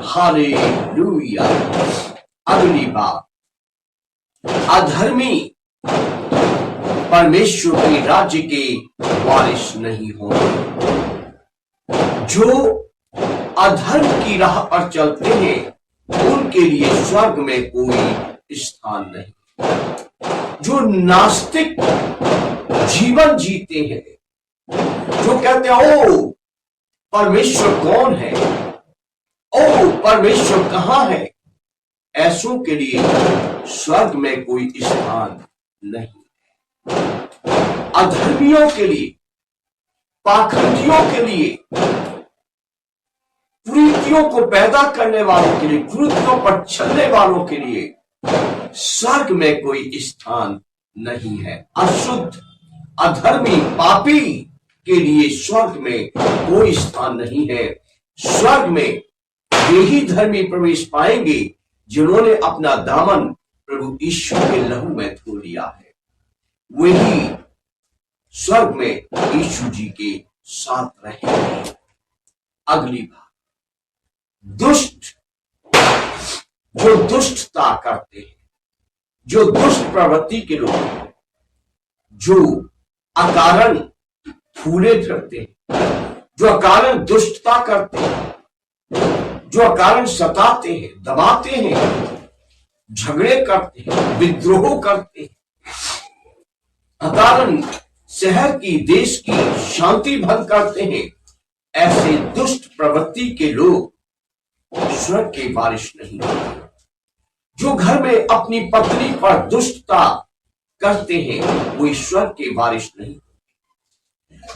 Hallelujah. अगली बात, अधर्मी परमेश्वर के राज्य के वारिस नहीं होंगे। जो अधर्म की राह पर चलते हैं उनके लिए स्वर्ग में कोई स्थान नहीं। जो नास्तिक जीवन जीते हैं, जो कहते हैं ओ परमेश्वर कौन है, ओ परमेश्वर कहां है, ऐसों के लिए स्वर्ग में कोई स्थान नहीं। अधर्मियों के लिए, पाखंडियों के लिए, कुरीतियों को पैदा करने वालों के लिए, कुरीतियों पर चलने वालों के लिए स्वर्ग में कोई स्थान नहीं है। अशुद्ध, अधर्मी, पापी के लिए स्वर्ग में कोई स्थान नहीं है। स्वर्ग में वे ही धर्मी प्रवेश पाएंगे जिन्होंने अपना दामन प्रभु यीशु के लहू में धो लिया है। वही स्वर्ग में यीशु जी के साथ रहेंगे। अगली बात, दुष्ट, जो दुष्टता करते हैं, जो दुष्ट प्रवृत्ति के लोग, जो अकारण फूले फिरते हैं, जो अकारण दुष्टता करते हैं, जो अकारण सताते हैं, दबाते हैं, झगड़े करते हैं, विद्रोह करते हैं, अकारण शहर की, देश की शांति भंग करते हैं, ऐसे दुष्ट प्रवृत्ति के लोग स्वर्ग के वारिस नहीं होते। जो घर में अपनी पत्नी पर दुष्टता करते हैं वो ईश्वर के वारिस नहीं।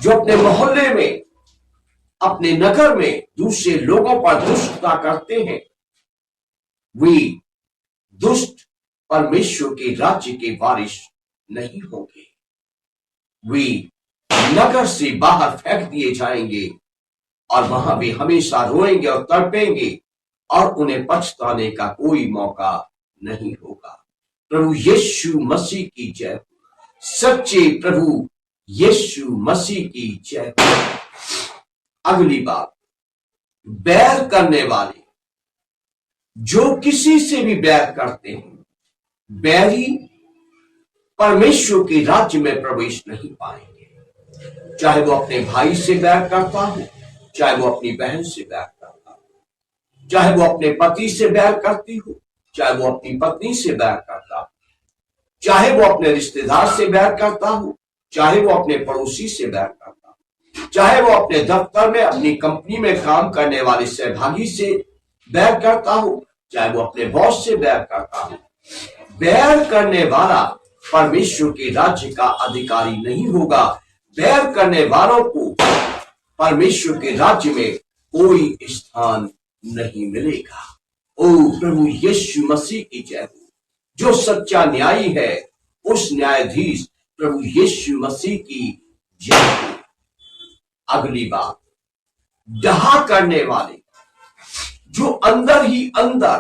जो अपने मोहल्ले में, अपने नगर में दूसरे लोगों पर दुष्टता करते हैं वे दुष्ट परमेश्वर के राज्य के वारिस नहीं होंगे। वे नगर से बाहर फेंक दिए जाएंगे और वहां वे हमेशा रोएंगे और तड़पेंगे और उन्हें पछताने का कोई मौका नहीं होगा। प्रभु यीशु मसीह की जय। सच्चे प्रभु यीशु मसीह की जय। अगली बात, बैर करने वाले, जो किसी से भी बैर करते हैं, बैरी परमेश्वर के राज्य में प्रवेश नहीं पाएंगे। चाहे वो अपने भाई से बैर करता हो, चाहे वो अपनी बहन से बैर करता हो, चाहे वो अपने पति से बैर करती हो, चाहे वो अपनी पत्नी से बैर करता हो, चाहे वो अपने रिश्तेदार से बैर करता हो, चाहे वो अपने पड़ोसी से बैर करता हो, चाहे वो अपने दफ्तर में, अपनी कंपनी में काम करने वाले सहभागी से बैर करता हो, चाहे वो अपने बॉस से बैर करता हो। बैर करने वाला परमेश्वर के राज्य का अधिकारी नहीं होगा। बैर करने वालों को परमेश्वर के राज्य में कोई स्थान नहीं मिलेगा। ओ प्रभु यीशु मसीह की जय हो। जो सच्चा न्यायी है उस न्यायाधीश प्रभु यीशु मसीह की जय हो। अगली बात, डहा करने वाले, जो अंदर ही अंदर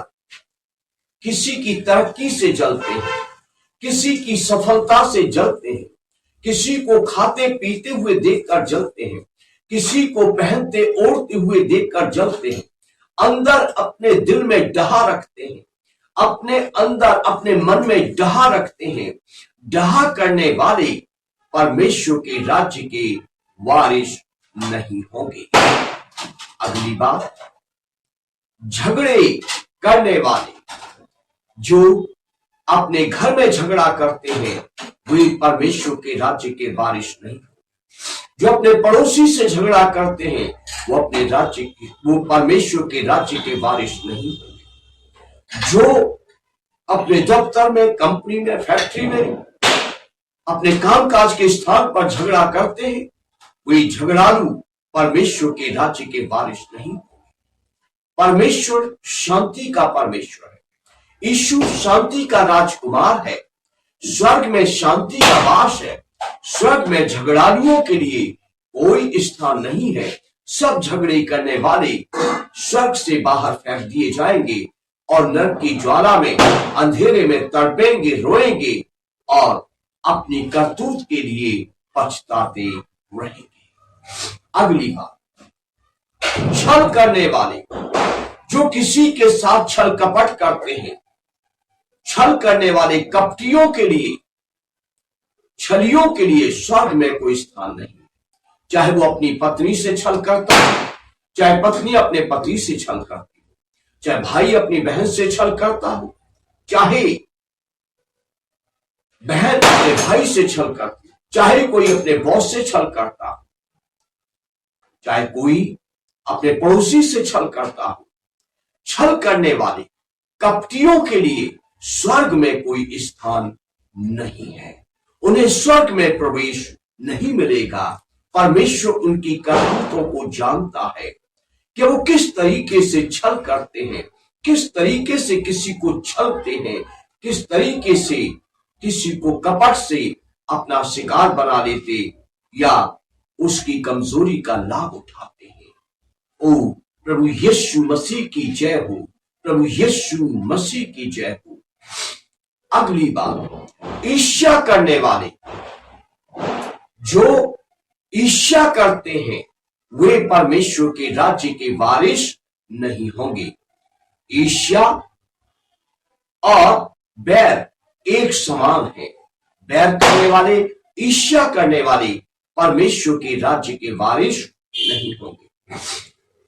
किसी की तरक्की से जलते हैं, किसी की सफलता से जलते हैं, किसी को खाते पीते हुए देखकर जलते हैं, किसी को पहनते ओढ़ते हुए देखकर जलते हैं, अंदर अपने दिल में डहा रखते हैं, अपने अंदर अपने मन में डहा रखते हैं। डहा करने वाले परमेश्वर के राज्य के वारिस नहीं होंगे। अगली बात, झगड़े करने वाले, जो अपने घर में झगड़ा करते हैं वे परमेश्वर के राज्य के वारिस नहीं। जो अपने पड़ोसी से झगड़ा करते हैं वो अपने राज्य के, वो परमेश्वर के राज्य के वारिस नहीं होंगे। जो अपने दफ्तर में, कंपनी में, फैक्ट्री में, अपने कामकाज के स्थान पर झगड़ा करते हैं वे झगड़ालू परमेश्वर के राज्य के वारिस नहीं। परमेश्वर शांति का परमेश्वर है। यीशु शांति का राजकुमार है। स्वर्ग में शांति का वास है। स्वर्ग में झगड़ालुओं के लिए कोई स्थान नहीं है। सब झगड़े करने वाले स्वर्ग से बाहर फेंक दिए जाएंगे और नरक की ज्वाला में अंधेरे में तड़पेंगे, रोएंगे और अपनी करतूत के लिए पछताते रहेंगे। अगली बात, छल करने वाले, जो किसी के साथ छल कपट करते हैं, छल करने वाले कपटियों के लिए, छलियों के लिए स्वर्ग में कोई स्थान नहीं। चाहे वो अपनी पत्नी से छल करता है, चाहे पत्नी अपने पति से छल करती हो, चाहे भाई अपनी बहन से छल करता हो, चाहे बहन अपने भाई से छल करती हो, चाहे कोई अपने बॉस से छल करता हो, चाहे कोई अपने पड़ोसी से छल करता हो, छल करने वाले कपटियों के लिए स्वर्ग में कोई स्थान नहीं है। उन्हें स्वर्ग में प्रवेश नहीं मिलेगा। परमेश्वर उनकी करतूतों को जानता है कि वो किस तरीके से छल करते हैं, किस तरीके से किसी को छलते हैं, किस तरीके से किसी को कपट से अपना शिकार बना लेते या उसकी कमजोरी का लाभ उठाते हैं। ओ प्रभु यीशु मसीह की जय हो, प्रभु यीशु मसीह की जय हो। अगली बात, ईर्ष्या करने वाले, जो ईर्ष्या करते हैं वे परमेश्वर के राज्य के वारिस नहीं होंगे। ईर्ष्या और बैर एक समान है। बैर करने वाले, ईर्ष्या करने वाले परमेश्वर के राज्य के वारिस नहीं होंगे।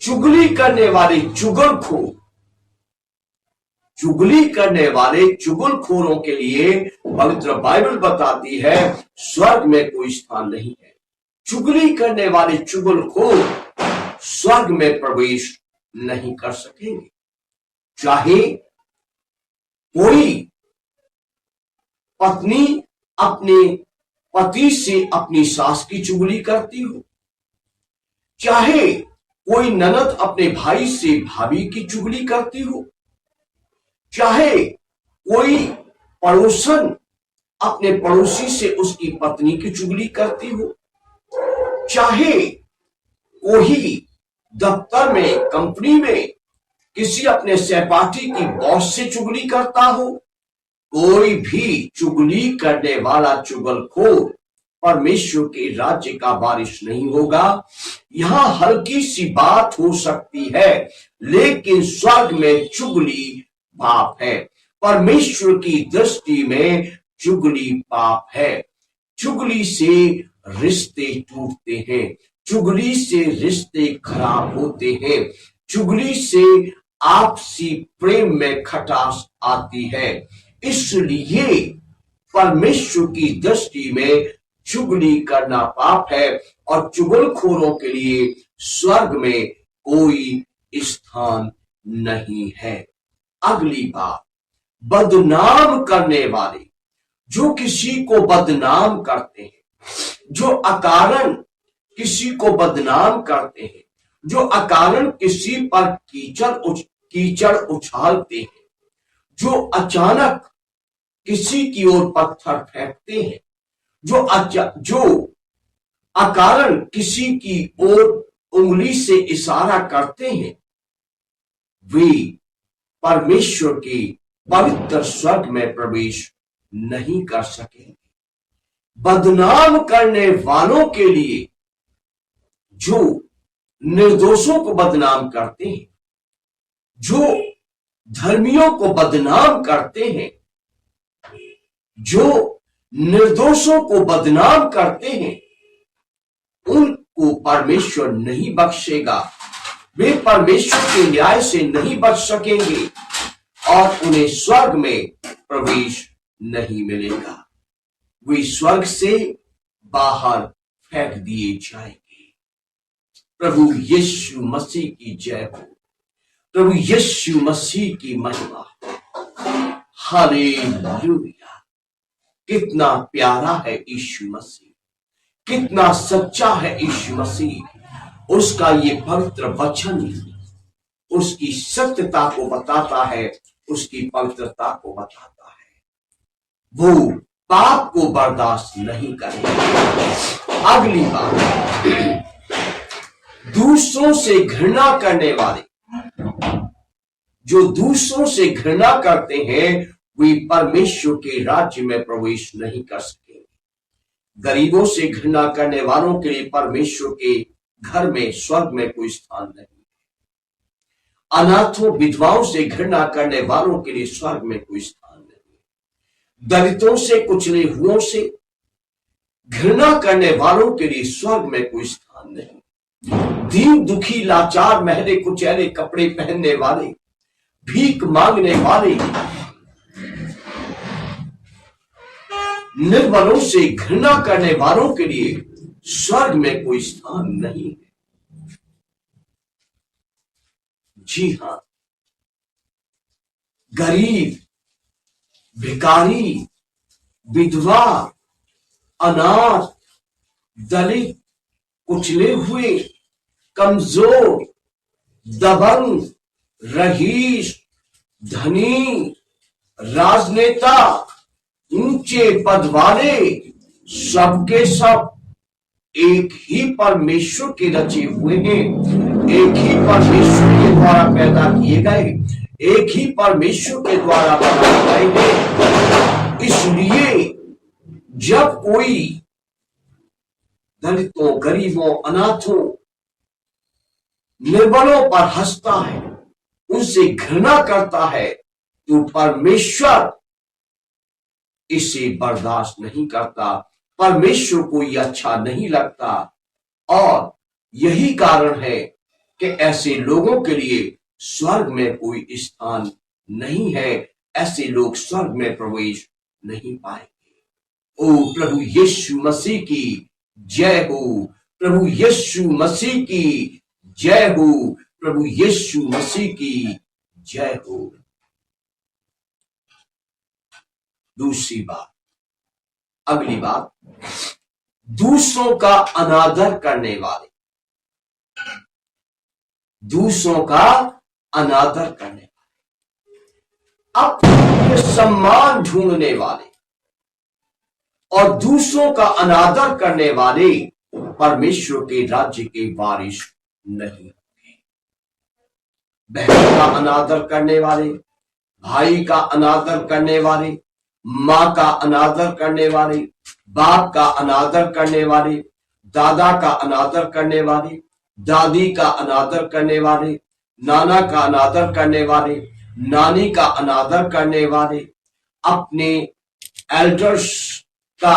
चुगली करने वाले चुगलखोर, चुगली करने वाले चुगलखोरों के लिए पवित्र बाइबल बताती है स्वर्ग में कोई स्थान नहीं है। चुगली करने वाले चुगलखोर स्वर्ग में प्रवेश नहीं कर सकेंगे। चाहे कोई पत्नी अपने पति से अपनी सास की चुगली करती हो, चाहे कोई ननद अपने भाई से भाभी की चुगली करती हो, चाहे कोई पड़ोसन अपने पड़ोसी से उसकी पत्नी की चुगली करती हो, चाहे कोई दफ्तर में, कंपनी में किसी अपने सहपाठी की बॉस से चुगली करता हो, कोई भी चुगली करने वाला चुगलखोर परमेश्वर के राज्य का वारिस नहीं होगा। यहां हल्की सी बात हो सकती है, लेकिन स्वर्ग में चुगली पाप है। परमेश्वर की दृष्टि में चुगली पाप है। चुगली से रिश्ते टूटते हैं, चुगली से रिश्ते खराब होते हैं, चुगली से आपसी प्रेम में खटास आती है। इसलिए परमेश्वर की दृष्टि में चुगली करना पाप है और चुगलखोरों के लिए स्वर्ग में कोई स्थान नहीं है। अगली बात, बदनाम करने वाले, जो किसी को बदनाम करते हैं, जो अकारण किसी को बदनाम करते हैं, जो अकारण किसी पर कीचड़ उछालते हैं, जो अचानक किसी की ओर पत्थर फेंकते हैं, जो अकारण किसी की ओर उंगली से इशारा करते हैं, वे परमेश्वर के पवित्र स्वर्ग में प्रवेश नहीं कर सकेंगे। बदनाम करने वालों के लिए, जो निर्दोषों को बदनाम करते हैं, जो धर्मियों को बदनाम करते हैं, जो निर्दोषों को बदनाम करते हैं, उनको परमेश्वर नहीं बख्शेगा। वे परमेश्वर के न्याय से नहीं बच सकेंगे और उन्हें स्वर्ग में प्रवेश नहीं मिलेगा। वे स्वर्ग से बाहर फेंक दिए जाएंगे। प्रभु यीशु मसीह की जय हो, प्रभु यीशु मसीह की महिमा। हालेलुया। कितना प्यारा है यीशु मसीह, कितना सच्चा है यीशु मसीह। उसका ये पवित्र वचन उसकी सत्यता को बताता है, उसकी पवित्रता को बताता है। वो पाप को बर्दाश्त नहीं करेगा। अगली बात, दूसरों से घृणा करने वाले, जो दूसरों से घृणा करते हैं वे परमेश्वर के राज्य में प्रवेश नहीं कर सकेंगे। गरीबों से घृणा करने वालों के लिए परमेश्वर के घर में, स्वर्ग में कोई स्थान नहीं। अनाथों विधवाओं से घृणा करने वालों के लिए स्वर्ग में कोई स्थान नहीं। दलितों से कुचले हुओं से घृणा करने वालों के लिए स्वर्ग में कोई स्थान नहीं। दीन दुखी लाचार महरे कुचैले कपड़े पहनने वाले, भीख मांगने वाले, निर्बलों से घृणा करने वालों के लिए स्वर्ग में कोई स्थान नहीं है। जी हां, गरीब, भिखारी, विधवा, अनाथ, दलित, कुचले हुए, कमजोर, दबंग, रईस, धनी, राजनेता, ऊंचे पद वाले, सबके सब एक ही परमेश्वर के रचे हुए हैं, एक ही परमेश्वर के द्वारा पैदा किए गए, एक ही परमेश्वर के द्वारा बनाए गए हैं। इसलिए जब कोई दलितों, गरीबों, अनाथों, निर्बलों पर हंसता है, उनसे घृणा करता है, तो परमेश्वर इसे बर्दाश्त नहीं करता, परमेश्वर को यह अच्छा नहीं लगता। और यही कारण है कि ऐसे लोगों के लिए स्वर्ग में कोई स्थान नहीं है, ऐसे लोग स्वर्ग में प्रवेश नहीं पाएंगे। ओ प्रभु यीशु मसीह की जय हो, प्रभु यीशु मसीह की जय हो, प्रभु यीशु मसीह की जय हो। दूसरी बात, अगली बात, दूसरों का अनादर करने वाले, दूसरों का अनादर करने वाले, अपने सम्मान ढूंढने वाले और दूसरों का अनादर करने वाले परमेश्वर के राज्य के वारिस नहीं होंगे। बहन का अनादर करने वाले, भाई का अनादर करने वाले, माँ का अनादर करने वाले, बाप का अनादर करने वाले, दादा का अनादर करने वाले, दादी का अनादर करने वाले, नाना का अनादर करने वाले, नानी का अनादर करने वाले, अपने एल्डर्स का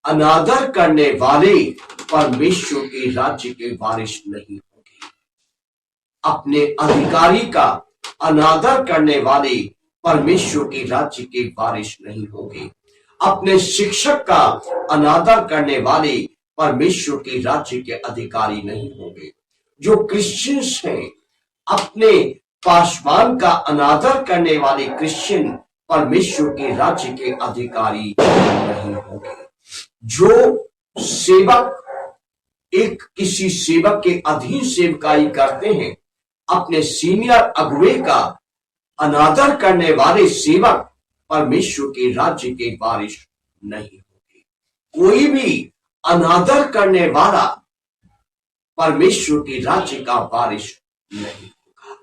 अनादर करने वाले परमेश्वर के राज्य के वारिस नहीं होंगे। अपने अधिकारी का अनादर करने वाले परमेश्वर के राज्य के वारिस नहीं होंगे। अपने शिक्षक का अनादर करने वाले परमेश्वर के राज्य के अधिकारी नहीं होंगे। जो क्रिश्चियंस हैं, अपने पासवान का अनादर करने वाले क्रिश्चियन परमेश्वर के राज्य के अधिकारी नहीं होंगे। जो सेवक एक किसी सेवक के अधीन सेवकाई करते हैं, अपने सीनियर अगुवे का अनादर करने वाले सेवक परमेश्वर के राज्य के वारिस नहीं होंगे। कोई भी अनादर करने वाला परमेश्वर के राज्य का वारिस नहीं होगा।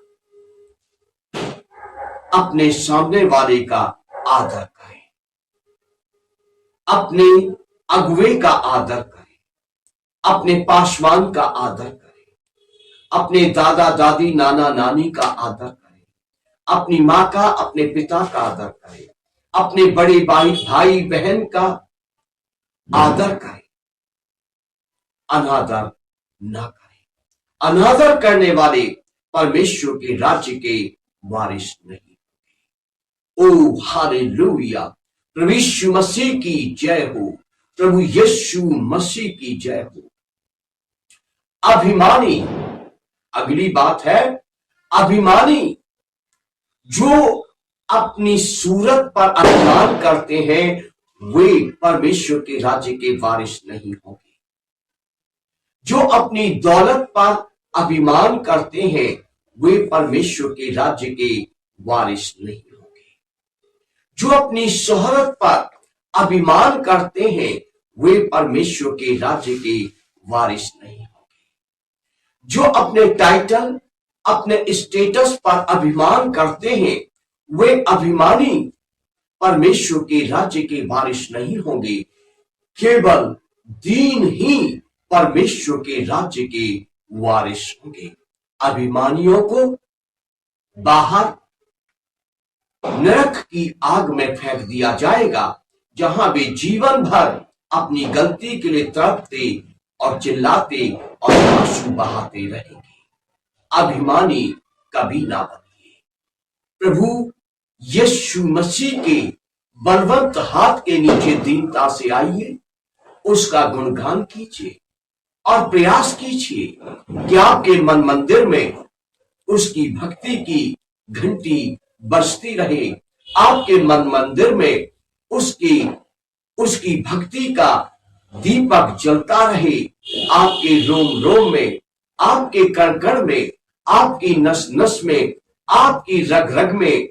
अपने सामने वाले का आदर करें, अपने अगुवे का आदर करें, अपने पासवान का आदर करें, अपने दादा दादी नाना नानी का आदर करें, अपनी माँ का, अपने पिता का आदर करें, अपने बड़े भाई बहन का आदर करें, अनादर ना करें। अनादर करने वाले परमेश्वर के राज्य के वारिस नहीं। ओ हालेलुया, प्रभु यीशु मसीह की जय हो, प्रभु यीशु मसीह की जय हो। अभिमानी, अगली बात है अभिमानी, जो अपनी सूरत पर अभिमान करते हैं, वे परमेश्वर के राज्य के वारिस नहीं होंगे। जो अपनी दौलत पर अभिमान करते हैं, वे परमेश्वर के राज्य के वारिस नहीं होंगे। जो अपनी शोहरत पर अभिमान करते हैं, वे परमेश्वर के राज्य के वारिस नहीं होंगे। जो अपने टाइटल, अपने स्टेटस पर अभिमान करते हैं, वे अभिमानी परमेश्वर के राज्य के वारिस नहीं होंगे। केवल दीन ही परमेश्वर के राज्य के वारिस होंगे। अभिमानियों को बाहर नरक की आग में फेंक दिया जाएगा, जहां वे जीवन भर अपनी गलती के लिए तड़पते और चिल्लाते और आंसू बहाते रहेंगे। अभिमानी कभी ना बनिए। प्रभु यीशु मसीह के बलवंत हाथ के नीचे दीनता से आइए, उसका गुणगान कीजिए और प्रयास कीजिए कि आपके मन मंदिर में उसकी भक्ति की घंटी बजती रहे, आपके मन मंदिर में उसकी भक्ति का दीपक जलता रहे, आपके रोम रोम में, आपके कण कण में, आपकी नस नस में, आपकी रग रग में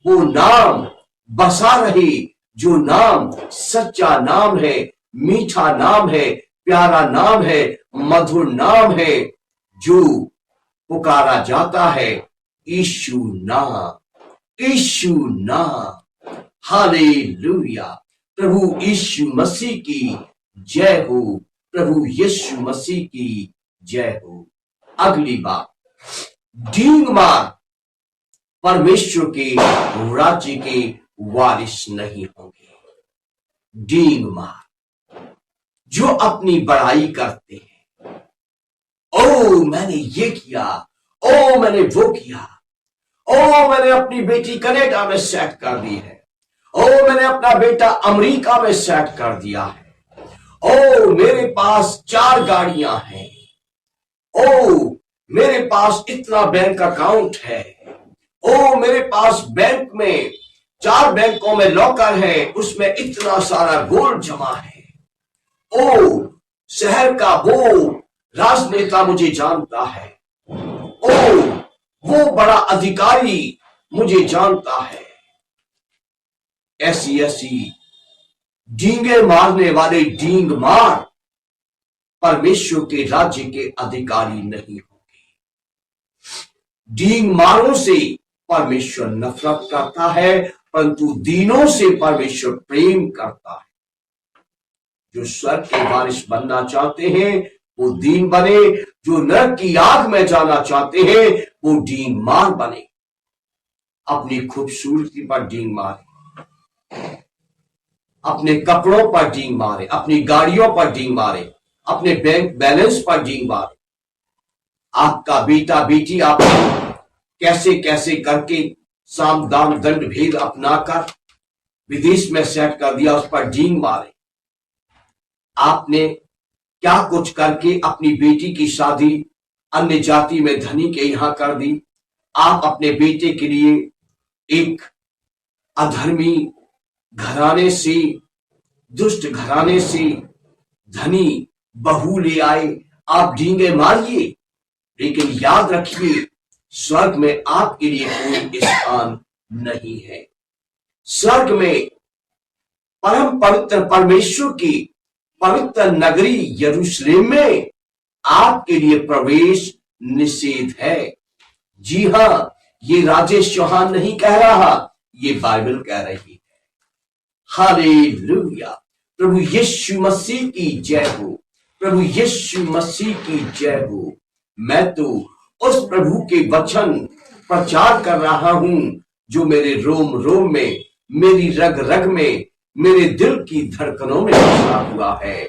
वो नाम बसा रहे, जो नाम सच्चा नाम है, मीठा नाम है, प्यारा नाम है, मधुर नाम है, जो पुकारा जाता है यीशु नाम, यीशु नाम। हालेलुया। प्रभु यीशु मसीह की जय हो, प्रभु यीशु मसीह की जय हो। अगली बात, डींग मार परमेश्वर के राज्य के वारिस नहीं होंगे। डींग मार जो अपनी बड़ाई करते हैं, ओ मैंने ये किया, ओ मैंने वो किया, ओ मैंने अपनी बेटी कनाडा में सेट कर दी है, ओ मैंने अपना बेटा अमेरिका में सेट कर दिया है, ओ मेरे पास 4 गाड़ियां हैं, ओ मेरे पास इतना बैंक अकाउंट है, ओ मेरे पास बैंक में 4 बैंकों में लॉकर है, उसमें इतना सारा गोल्ड जमा है, ओ शहर का वो राजनेता मुझे जानता है, ओ वो बड़ा अधिकारी मुझे जानता है। ऐसी ऐसी डींगे मारने वाले डींग मार परमेश्वर के राज्य के अधिकारी नहीं होंगे। डींग मारों से परमेश्वर नफरत करता है, परंतु दीनों से परमेश्वर प्रेम करता है। जो स्वर्ग के वारिस बनना चाहते हैं वो दीन बने, जो नरक की आग में जाना चाहते हैं वो डींग मार बने। अपनी खूबसूरती पर डींग मारे, अपने कपड़ों पर डींग मारे, अपनी गाड़ियों पर डींग मारे, अपने बैंक बैलेंस पर डींग मारे। आपका बेटा बेटी आपने कैसे कैसे करके साम दाम दंड भेद अपनाकर विदेश में सेट कर दिया, उस पर डींग मारे। आपने क्या कुछ करके अपनी बेटी की शादी अन्य जाति में धनी के यहां कर दी। आप अपने बेटे के लिए एक अधर्मी घराने से, दुष्ट घराने से धनी बहू ले आए। आप डींगे मारिए, लेकिन याद रखिए स्वर्ग में आपके लिए कोई स्थान नहीं है। स्वर्ग में परम पवित्र परमेश्वर की पवित्र नगरी यरूशलेम में आपके लिए प्रवेश निषेध है। जी हां, ये राजेश चौहान नहीं कह रहा, ये बाइबल कह रही है। हालेलुया। प्रभु यीशु मसीह की जय हो, प्रभु यीशु मसीह की जय हो। मैं तो उस प्रभु के वचन प्रचार कर रहा हूं जो मेरे रोम रोम में, मेरी रग रग में, मेरे दिल की धड़कनों में बसा हुआ है।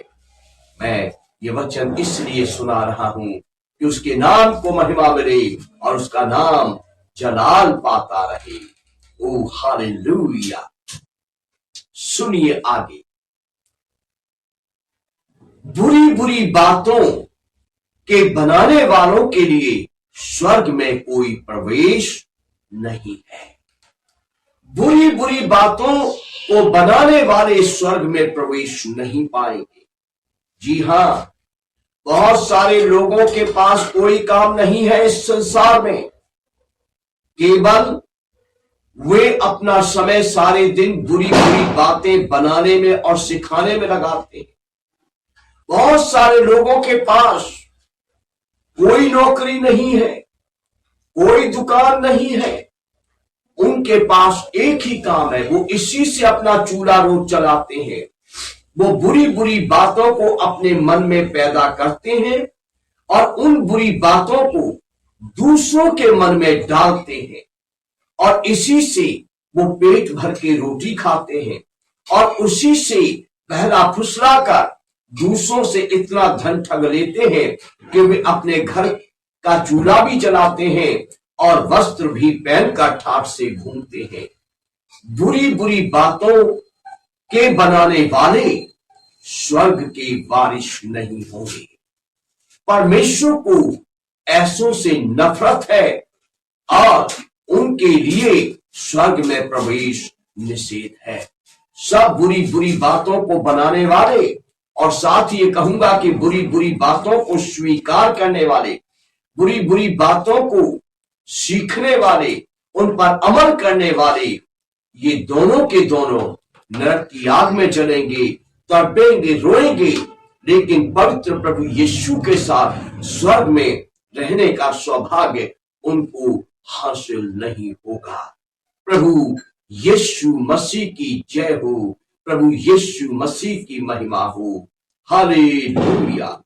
मैं ये वचन इसलिए सुना रहा हूं कि उसके नाम को महिमा मिले और उसका नाम जलाल पाता रहे। ओ हालेलुया। सुनिए आगे, बुरी बुरी बातों के बनाने वालों के लिए स्वर्ग में कोई प्रवेश नहीं है। बुरी बुरी बातों को बनाने वाले स्वर्ग में प्रवेश नहीं पाएंगे। जी हां, बहुत सारे लोगों के पास कोई काम नहीं है इस संसार में, केवल वे अपना समय सारे दिन बुरी बुरी बातें बनाने में और सिखाने में लगाते हैं। बहुत सारे लोगों के पास कोई नौकरी नहीं है, कोई दुकान नहीं है, उनके पास एक ही काम है, वो इसी से अपना चूल्हा रोज चलाते हैं। वो बुरी बुरी बातों को अपने मन में पैदा करते हैं और उन बुरी बातों को दूसरों के मन में डालते हैं। और इसी से वो पेट भर के रोटी खाते हैं और उसी से पहला फुसला कर दूसरों से इतना धन ठग लेते हैं कि वे अपने घर का चूल्हा भी जलाते हैं और वस्त्र भी पहनकर ठाठ से घूमते हैं। बुरी बुरी बातों के बनाने वाले स्वर्ग के वारिस नहीं होंगे। परमेश्वर को ऐसों से नफरत है और उनके लिए स्वर्ग में प्रवेश निषेध है। सब बुरी बुरी बातों को बनाने वाले और साथ ये कहूंगा कि बुरी बुरी बातों को स्वीकार करने वाले, बुरी बुरी बातों को सीखने वाले, उन पर अमल करने वाले, ये दोनों के दोनों नरक की आग में जलेंगे, तड़पेंगे, रोएंगे, लेकिन पवित्र प्रभु यीशु के साथ स्वर्ग में रहने का सौभाग्य उनको हासिल नहीं होगा। प्रभु यीशु मसीह की जय हो, प्रभु यीशु मसीह की महिमा हो। हालेलुया।